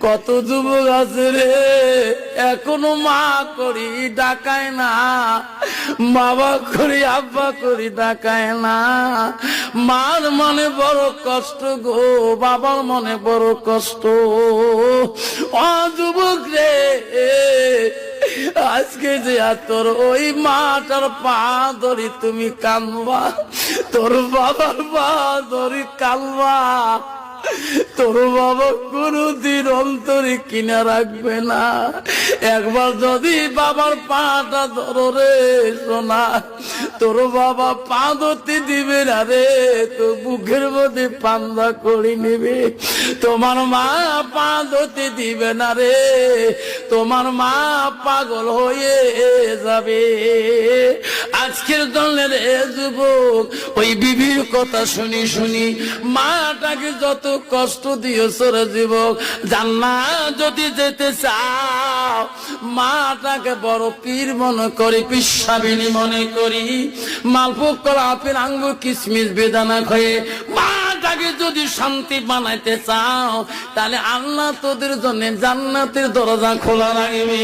কত যুবক আছে রে এখনো মা করি ডাকায় না, বাবা করি আব্বা করি ডাকায় না। মার মনে বড় কষ্ট গো, বাবার মনে বড় কষ্ট। ও যুবক রে, আজকে যে তোর ওই মাটার পা ধরি তুমি কানবা, তোর বাবার পা ধরি কানবা, তোর বাবা কোনদিন অন্তরে কিনা রাখবে না। একবার যদি বাবার পাটা ধরো রে সোনা, তোর বাবা পা ধরতে দিবে না রে, তো বুকের মধ্যে পান্দা করে নেবে। তোমার মা পা ধরতে দিবে না রে, তোমার মা পাগল হয়ে যাবে। আজকের দলের যুবক ওই বিবির কথা শুনি শুনি মাটাকে যত কষ্ট দিয়েছ রে যুবক, জান্নাত যদি যেতে চাও মাটাকে বড় পীর মনে করি, পিসাবিনী মনে করি, মালভোগ কলা আপেল আঙ্গুর কিশমিশ বেদানা খেয়ে মাটাকে যদি শান্তি বানাইতে চাও, তাহলে আল্লাহ তোদের জন্য জান্নাতের দরজা খোলা রাখবে।